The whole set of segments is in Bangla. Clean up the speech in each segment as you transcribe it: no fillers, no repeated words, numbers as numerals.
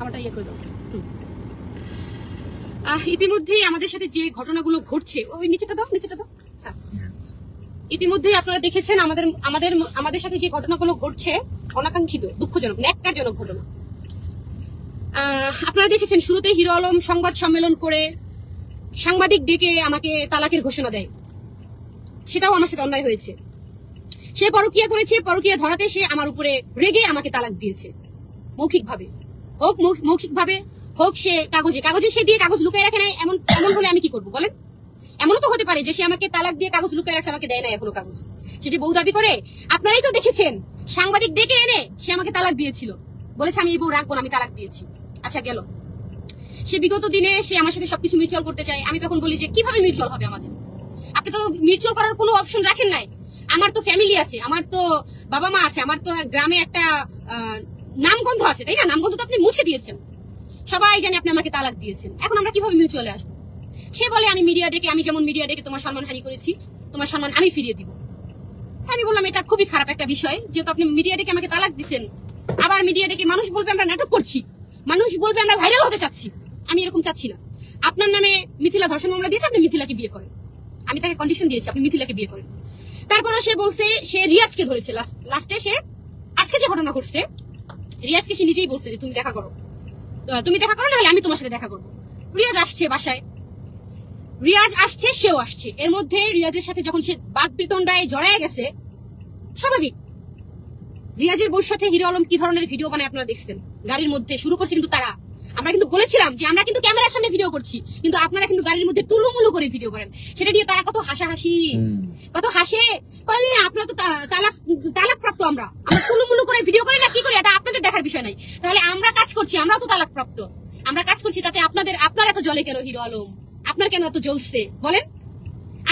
খাবারটা ইয়ে করে দাও। ইতিমধ্যেই আমাদের সাথে যে ঘটনাগুলো ঘটছে, ওই নিচেটা দাও, নিচেটা দাও। হ্যাঁ, ইতিমধ্যেই আপনারা দেখেছেন আমাদের আমাদের আমাদের সাথে যে ঘটনাগুলো ঘটছে, অনাকাঙ্ক্ষিত, দুঃখজনক, ন্যাক্কারজনক ঘটনা। আপনারা দেখেছেন শুরুতে হিরো আলম সংবাদ সম্মেলন করে সাংবাদিক ডেকে আমাকে তালাকের ঘোষণা দেয়। সেটাও আমার সাথে অন্যায় হয়েছে। সে পরকীয়া করেছে, পরকীয়া ধরাতে সে আমার উপরে রেগে আমাকে তালাক দিয়েছে। মৌখিকভাবে হোক, মৌখিকভাবে হোক, সে কাগজে সে দিয়ে কাগজ লুকিয়ে রাখে নাই। এমন হলে আমি কি করবো বলেন? এমনও তো হতে পারে যে সে আমাকে তালাক দিয়ে কাগজ লুকিয়ে রাখছে, আমাকে দেয় না এখনো কাগজ। সে যে বউ দাবি করে, আপনারাই তো দেখেছেন, সাংবাদিক ডেকে এনে সে আমাকে তালাক দিয়েছিল, বলেছে আমি এই বউ রাখবো না, আমি তালাক দিয়েছি। আচ্ছা গেল, সে বিগত দিনে সে আমার সাথে সবকিছু মিউচুয়াল করতে চায়। আমি তখন বলি যে কিভাবে মিউচুয়াল হবে আমাদের? আপনি তো মিউচুয়াল করার কোনো অপশন রাখেন নাই। আমার তো ফ্যামিলি আছে, আমার তো বাবা মা আছে, আমার তো গ্রামে একটা নামগন্ধ আছে, তাই না? নামগন্ধ তো আপনি মুছে দিয়েছেন, সবাই জানে আপনি আমাকে তালাক দিয়েছেন। এখন আমরা কিভাবে মিউচুয়ালে আসবো? সে বলে আমি মিডিয়া ডেকে, আমি যেমন মিডিয়া ডেকে তোমার সম্মানহানি করেছি, তোমার সম্মান আমি ফিরিয়ে দিব। আমি বললাম এটা খুবই খারাপ একটা বিষয়, যেহেতু আপনি মিডিয়া ডেকে আমাকে তালাক দিচ্ছেন, আবার মিডিয়া ডেকে মানুষ বলবে আমরা নাটক করছি, মানুষ বলবে আমরা ভাইরাল হতে চাচ্ছি। আমি এরকম চাচ্ছি না। আপনার নামে মিথিলা ধর্ষণ মামলা দিয়েছে, আপনি মিথিলাকে বিয়ে করেন। আমি তাকে কন্ডিশন দিয়েছি আপনি মিথিলাকে বিয়ে করেন। তারপরে সে বলছে সে রিয়াজকে ধরেছে। লাস্টে সে আজকে যে ঘটনা ঘটছে, রিয়াজকে সে নিজেই বলছে যে তুমি দেখা করো না হলে আমি তোমার সাথে দেখা করবো। রিয়াজ আসছে বাসায়, রিয়াজ আসছে, সেও আসছে। এর মধ্যে রিয়াজের সাথে যখন সে বাকবিতণ্ডায় জড়ায় গেছে, স্বাভাবিক। রিয়াজের বউর সাথে হিরো আলম কি ধরনের ভিডিও বানায় আপনারা দেখছেন। গাড়ির মধ্যে শুরু করছে কিন্তু তারা। আমরা কিন্তু বলেছিলাম যে আমরা কিন্তু ক্যামেরার সামনে ভিডিও করছি, কিন্তু আপনারা কিন্তু গাড়ির মধ্যে টুলুমুলু করে ভিডিও করেন। সেটা দিয়ে তারা কত হাসাহাসি, কত হাসে। আপনারা তো তালাক প্রাপ্ত, আমরা টুলুমুলু করে ভিডিও করি না, কি করি এটা আপনাদের দেখার বিষয় নাই। তাহলে আমরা কাজ করছি, আমরাও তো তালাক প্রাপ্ত, আমরা কাজ করছি, তাতে আপনার এত জ্বলে কেন হিরো আলম? আপনার কেন এত জ্বলছে বলেন?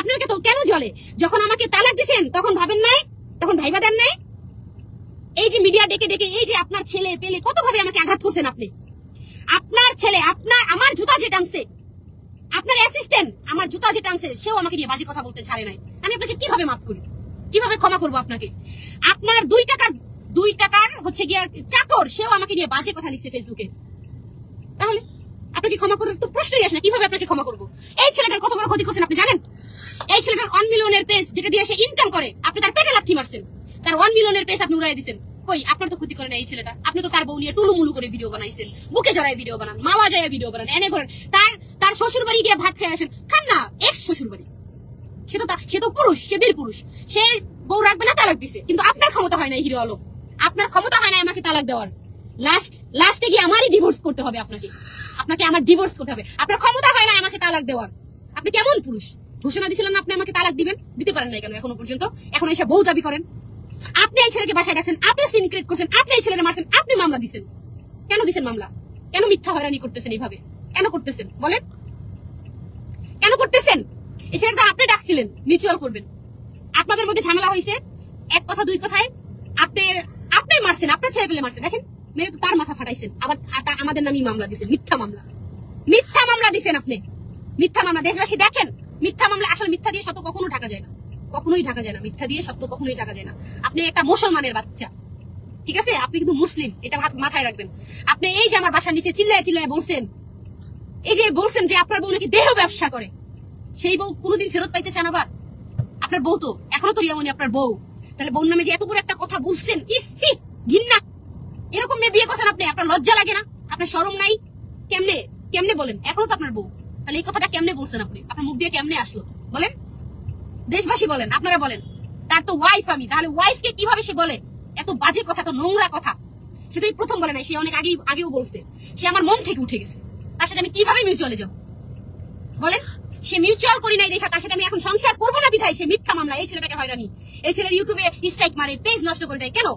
আপনার কেন জ্বলে? যখন আমাকে তালাক দিচ্ছেন তখন ভাবেন নাই, তখন ভাইবা দেন নাই? এই যে মিডিয়া ডেকে এই যে আপনার ছেলে পেলে কত ভাবে আমাকে আঘাত করছেন আপনি। আপনার ছেলে আমার জুতা যে টানছে, আপনার অ্যাসিস্ট্যান্ট আমার জুতা যে টানছে, সেও আমাকে নিয়ে বাজে কথা বলতে ছাড়ে নাই। আমি আপনাকে কিভাবে মাফ করি, কিভাবে ক্ষমা করবো আপনাকে? আপনার 2 টাকার হচ্ছে গিয়া চাকর, সেও আমাকে নিয়ে বাজে কথা লিখছে ফেসবুকে। তাহলে আপনাকে ক্ষমা করার তো প্রশ্নই আসে না। কিভাবে আপনাকে ক্ষমা করবো? এই ছেলেটার কত বড় ক্ষতি করছেন আপনি জানেন? এই ছেলেটার 1 মিলিয়নের পেজ যেটা দিয়ে সে ইনকাম করে, আপনি তার পেটে লাথি মারছেন। তার 1 মিলিয়নের পেজ আপনি উড়াই দিচ্ছেন। কই, আপনার তো ক্ষতি করে না এই ছেলেটা। আপনি তো তার বউ নিয়ে টুলুমুলু করে ভিডিও বানাইছেন, বুকে জড়ায় ভিডিও বানান, মাওয়া যায় ভিডিও বানান, এনে করেন। তার শ্বশুর বাড়ি গিয়ে ভাত খেয়ে আসেন, খান না। এক্স শ্বশুর বাড়ি, সে তো পুরুষ, সে বীর পুরুষ, সে বউ রাখবে না, তালাক দিছে। কিন্তু আপনার ক্ষমতা হয় না হিরো আলম, আপনার ক্ষমতা হয় না আমাকে তালাক দেওয়ার। লাস্টে গিয়ে আমারই ডিভোর্স করতে হবে, আপনাকে আমার ডিভোর্স করতে হবে। আপনার ক্ষমতা হয় না আমাকে তালাক দেওয়ার। আপনি কেমন পুরুষ? ঘোষণা দিয়েছিলেন আপনি আমাকে তালাক দিবেন, দিতে পারেন না কেন এখনো পর্যন্ত? এখন এসে বউ দাবি করেন। আপনি এই ছেলেকে বাসায় গেছেন, আপনি সিন ক্রিয়েট করছেন, আপনি এই ছেলেকে মারছেন, আপনি মামলা দিচ্ছেন। কেন দিচ্ছেন মামলা? কেন মিথ্যা হয়রানি করতেছেন এইভাবে? কেন করতেছেন বলেন? কেন করতেছেন? এই ছেলেকে আপনি ডাকছিলেন মিউচুয়াল করবেন, আপনাদের মধ্যে ঝামেলা হয়েছে, এক কথা 2 কথায় আপনি মারছেন, আপনার ছেলে পেলে মারছেন। দেখেন, মেরে তো তার মাথা ফাটাইছেন, আবার আমাদের নামই মামলা দিচ্ছেন। মিথ্যা মামলা দিচ্ছেন আপনি, মিথ্যা মামলা। দেশবাসী দেখেন, মিথ্যা মামলা। আসলে মিথ্যা দিয়ে সত্য কখনো ঢাকা যায় না, কখনোই ঢাকা যায় না। মিথ্যা দিয়ে সত্য কখনোই ঢাকা যায় না। আপনি একটা মুসলমানের বাচ্চা, ঠিক আছে? আপনি কিন্তু মুসলিম, এটা মাথায় রাখবেন। আপনি এই যে আমার বাসার নিচে চিল্লায় বলছেন, এই যে বলছেন যে আপনার বউ নাকি দেহ ব্যবসা করে, সেই বউ কোনোদিন ফেরত পাইতে চান? আবার আপনার বউ তো এখনো তো রিয়ামণি আপনার বউ। তাহলে বউর নামে যে এত বড় একটা কথা বলছেন, ইসি ঘৃণা। এরকম মেয়ে বিয়ে করছেন আপনি, আপনার লজ্জা লাগে না? আপনার শরম নাই? কেমনে বলেন? এখনো তো আপনার বউ, তাহলে এই কথাটা কেমনে বলছেন আপনি? আপনার মুখ দিয়ে কেমনে আসলো বলেন? দেশবাসী বলেন, আপনারা বলেন। তার তো ওয়াইফ আমি, তাহলে ওয়াইফকে কিভাবে সে বলে এত বাজে কথা, এত নোংরা কথা? সেটাই প্রথম বলে নাই, সে অনেক আগেও বলছে। সে আমার মন থেকে উঠে গেছে। তার সাথে আমি কিভাবে মিউচুয়ালে যাব বলেন? সে মিউচুয়াল করি নাই দেখা তার সাথে আমি এখন সংসার করবো না বিধায় সে মিথ্যা মামলা। এই ছেলেটাকে হয়রানি, এই ছেলের ইউটিউবে স্ট্রাইক মারে, পেজ নষ্ট করে দেয়। কেন?